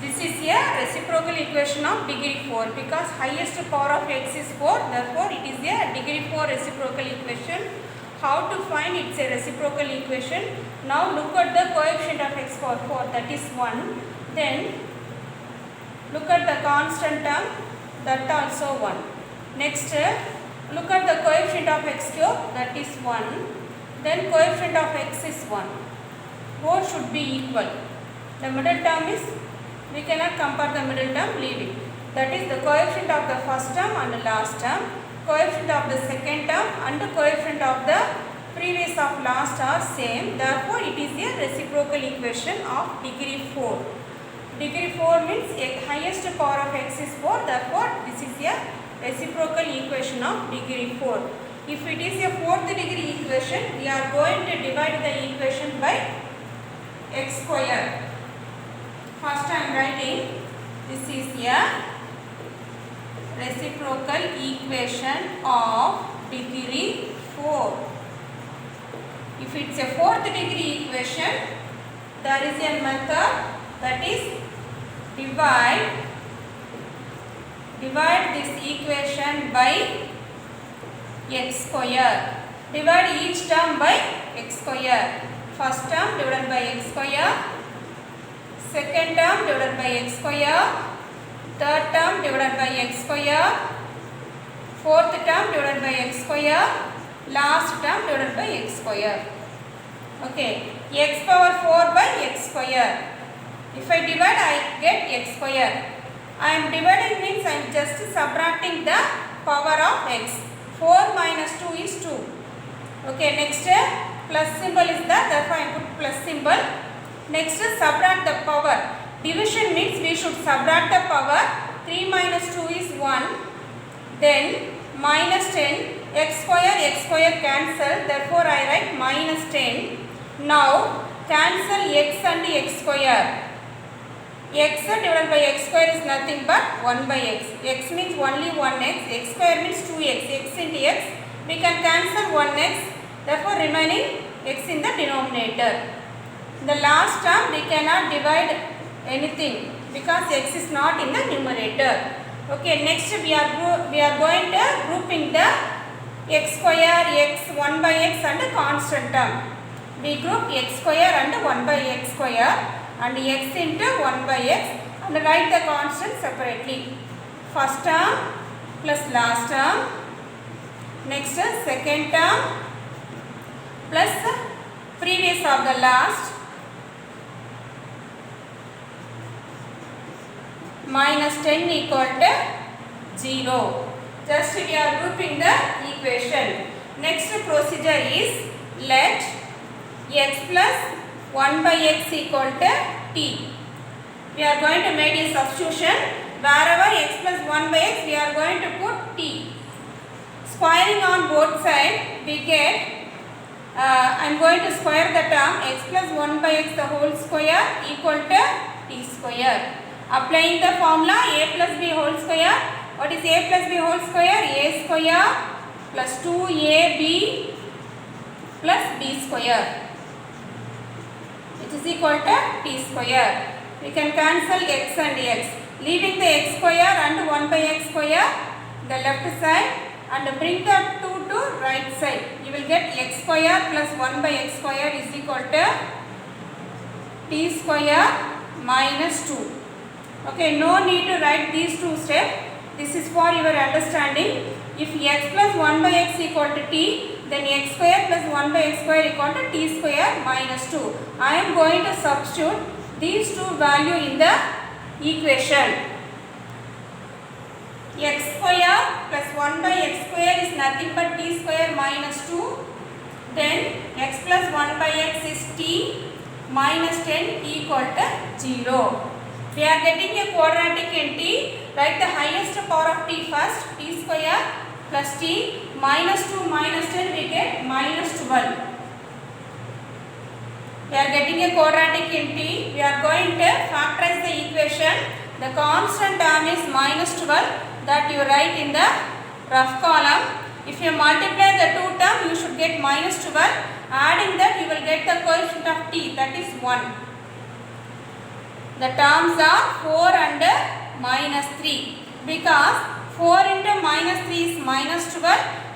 This is a reciprocal equation of degree 4 because highest power of x is 4, therefore it is a degree 4 reciprocal equation. How to find it's a reciprocal equation? Now look at the coefficient of x power 4, that is 1. Then look at the constant term, that also 1. Next look at the coefficient of x cube, that is 1. Then coefficient of x is 1. Both should be equal. The middle term is, we cannot compare the middle term, leave it. That is the coefficient of the first term and the last term, coefficient of the second term and the coefficient of the previous of last are same. Therefore, it is a reciprocal equation of degree 4. Degree 4 means highest power of x is 4. Therefore, this is a reciprocal equation of degree 4. If it is a fourth degree equation, we are going to divide the equation by x square. First I am writing, this is a reciprocal equation of degree 4. If it is a fourth degree equation, there is a method, that is divide this equation by x square. Divide each term by x square. First term divided by x square, second term divided by x square, third term divided by x square, fourth term divided by x square, last term divided by x square. Okay, x power 4 by x square. If I divide, I get x square. I am dividing means I am just subtracting the power of x. 4 minus 2 is 2. Okay, next plus symbol is there, therefore I put plus symbol. Next subtract the power. Division means we should subtract the power. 3 minus 2 is 1. Then minus 10. X square cancel. Therefore I write minus 10. Now cancel x and x square. X divided by x square is nothing but 1 by x. X means only 1x. X square means 2x. X into x. We can cancel 1x. Therefore remaining x in the denominator. In the last term we cannot divide anything because x is not in the numerator. Okay, next we are going to grouping the x square, x, 1 by x and a constant term. We group x square and 1 by x square and x into 1 by x and write the constant separately. First term plus last term. Next second term plus previous of the last minus 10 equal to 0. Just we are grouping the equation. Next procedure is let x plus 1 by x equal to t. We are going to make a substitution. Wherever x plus 1 by x we are going to put t. Squaring on both sides we get I am going to square the term x plus 1 by x the whole square equal to t square. Applying the formula a plus b whole square. What is a plus b whole square? A square plus 2ab plus b square, which is equal to t square. We can cancel x and x. Leaving the x square and 1 by x square the left side and bring the 2 to right side. You will get x square plus 1 by x square is equal to t square minus 2. Okay, no need to write these two steps. This is for your understanding. If x plus 1 by x equal to t, then x square plus 1 by x square equal to t square minus 2. I am going to substitute these two values in the equation. X square plus 1 by x square is nothing but t square minus 2. Then x plus 1 by x is t minus 10 equal to 0. We are getting a quadratic in t. Write the highest power of t first. T square plus t minus 2 minus 10 we get minus 12. We are getting a quadratic in t. We are going to factorize the equation. The constant term is minus 12 that you write in the rough column. If you multiply the two terms, you should get minus 12. Adding that, you will get the coefficient of t, that is 1. The terms are 4 and minus 3, because 4 into minus 3 is minus 12.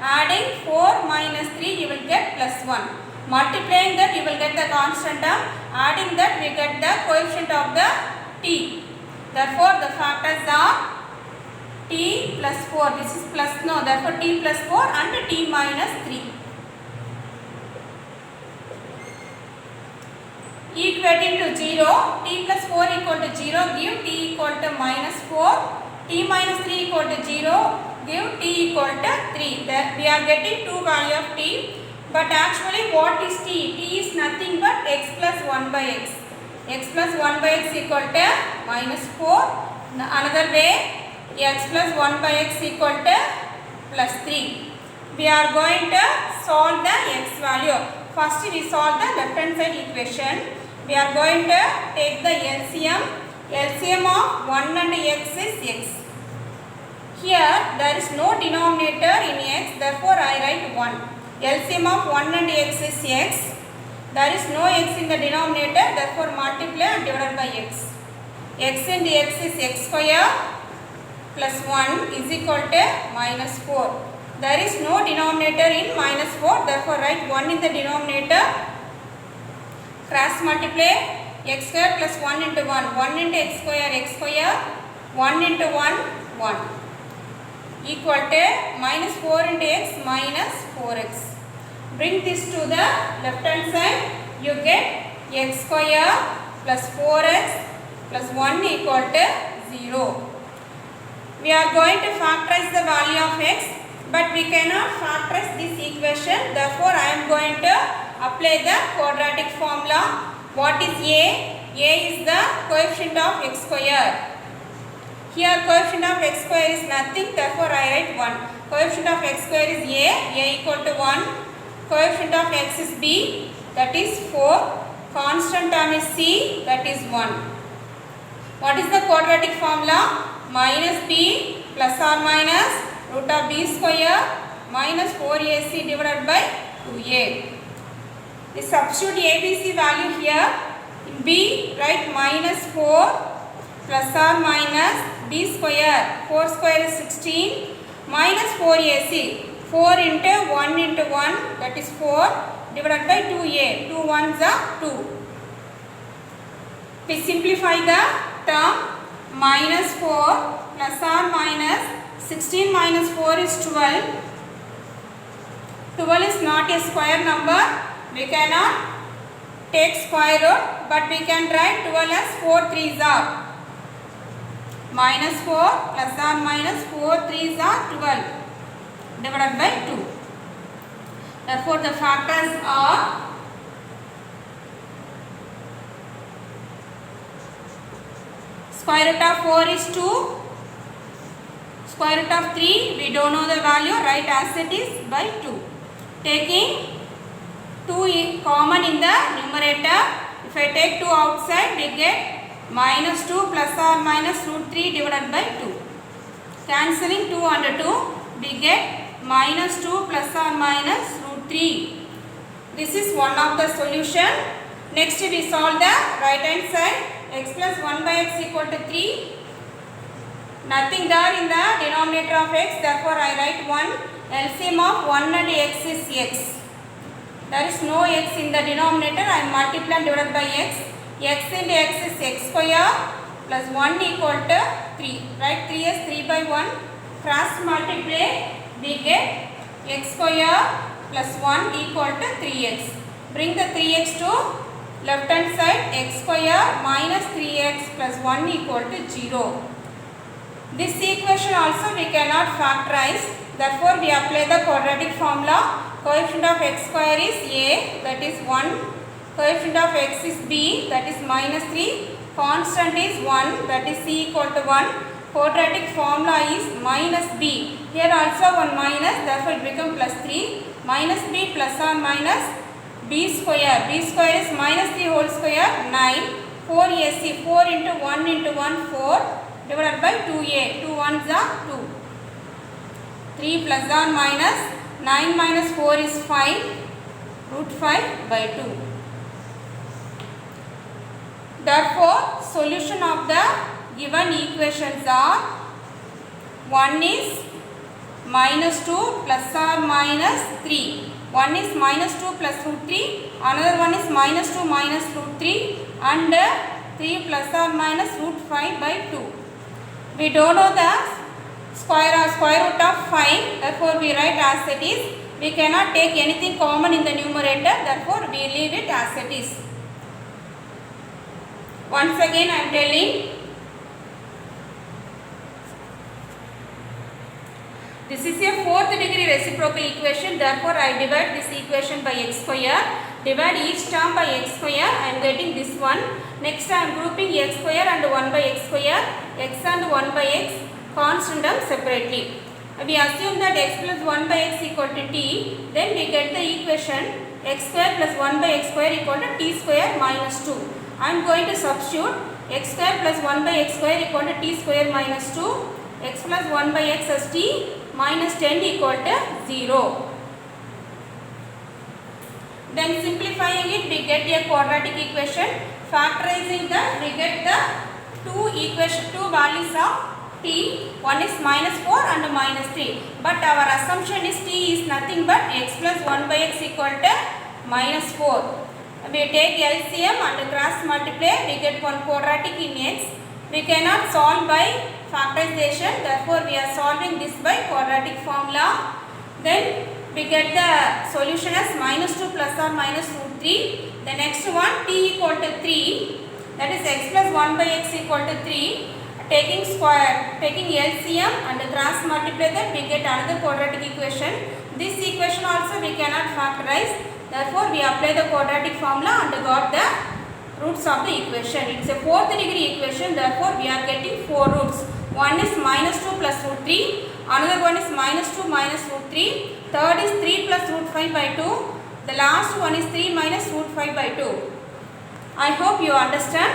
Adding 4 minus 3 you will get plus 1. Multiplying that you will get the constant term. Adding that we get the coefficient of the t. Therefore the factors are t plus 4. This is plus, no, therefore t plus 4 and t minus 3. Equating to 0, t plus 4 equal to 0, give t equal to minus 4. T minus 3 equal to 0, give t equal to 3. That we are getting 2 value of t. But actually what is t? T is nothing but x plus 1 by x. X plus 1 by x equal to minus 4. Another way, x plus 1 by x equal to plus 3. We are going to solve the x value. First we solve the left hand side equation. We are going to take the LCM. LCM of 1 and x is x. Here there is no denominator in x, therefore I write 1. LCM of 1 and x is x. There is no x in the denominator, therefore multiply and divide by x. X into x is x square plus 1 is equal to minus 4. There is no denominator in minus 4, therefore write 1 in the denominator. Cross multiply x square plus 1 into 1. 1 into x square, 1 into 1, 1. Equal to minus 4 into x minus 4x. Bring this to the left hand side. You get x square plus 4x plus 1 equal to 0. We are going to factorize the value of x, but we cannot factorize this equation. Therefore, I am going to apply the quadratic formula. What is a? A is the coefficient of x square. Here coefficient of x square is nothing, therefore I write 1. Coefficient of x square is a equal to 1. Coefficient of x is b, that is 4. Constant term is c, that is 1. What is the quadratic formula? Minus b plus or minus root of b square minus 4ac divided by 2a. We substitute ABC value here. In b, write minus 4 plus or minus b square. 4 square is 16 minus 4ac. 4 into 1 into 1, that is 4 divided by 2a. 2 ones are 2. We simplify the term. Minus 4 plus or minus 16 minus 4 is 12. 12 is not a square number. We cannot take square root, but we can write 12 as 4 3s are. Minus 4 plus or minus 4 3s are 12 divided by 2. Therefore, the factors are square root of 4 is 2. Square root of 3, we don't know the value, write as it is by 2. Taking 2 common in the numerator, if I take 2 outside, we get minus 2 plus or minus root 3 divided by 2. Cancelling 2 and 2, we get minus 2 plus or minus root 3. This is one of the solution. Next we solve the right hand side. X plus 1 by x equal to 3. Nothing there in the denominator of x, therefore I write 1. LCM of 1 and x is x. There is no x in the denominator, I multiply and divide by x. X into x is x square plus 1 equal to 3. Write 3 as 3 by 1. Cross multiply, we get x square plus 1 equal to 3x. Bring the 3x to left hand side. X square minus 3x plus 1 equal to 0. This equation also we cannot factorize. Therefore, we apply the quadratic formula. Coefficient of x square is a, that is 1. Coefficient of x is b, that is minus 3. Constant is 1, that is c equal to 1. Quadratic formula is minus b. Here also one minus, therefore it becomes plus 3. Minus b plus or minus b square. B square is minus 3 whole square, 9. 4ac, 4 into 1 into 1, 4 divided by 2a. 2 ones are 2. 3 plus or minus 9 minus 4 is 5. Root 5 by 2. Therefore, solution of the given equations are, one is -2 plus or minus 3. One is -2 plus root 3, another one is -2 minus root 3, and 3 plus or minus root 5 by 2. We don't know the square root of 5, therefore we write as it is. We cannot take anything common in the numerator, therefore we leave it as it is. Once again I am telling, this is a fourth degree reciprocal equation, therefore I divide this equation by x square, divide each term by x square, I am getting this one. Next I am grouping x square and 1 by x square, x and 1 by x, constant term separately. We assume that x plus 1 by x equal to t, then we get the equation x square plus 1 by x square equal to t square minus 2. I am going to substitute x square plus 1 by x square equal to t square minus 2, x plus 1 by x as t minus 10 equal to 0. Then simplifying it, we get a quadratic equation. Factorizing that, we get the two values of t. One is -4 and -3. But our assumption is t is nothing but x plus 1 by x equal to -4. We take LCM and cross multiply, we get one quadratic in x. We cannot solve by factorization, therefore we are solving this by quadratic formula. Then we get the solution as -2 plus or minus root 3. The next one, t equal to 3, that is x plus 1 by x equal to 3. Taking LCM and cross multiply that, we get another quadratic equation. This equation also we cannot factorize, therefore we apply the quadratic formula and got the roots of the equation. It's a fourth degree equation, therefore we are getting 4 roots. One is -2 plus root 3, another one is -2 minus root 3, third is 3 plus root 5 by 2, the last one is 3 minus root 5 by 2. I hope you understand.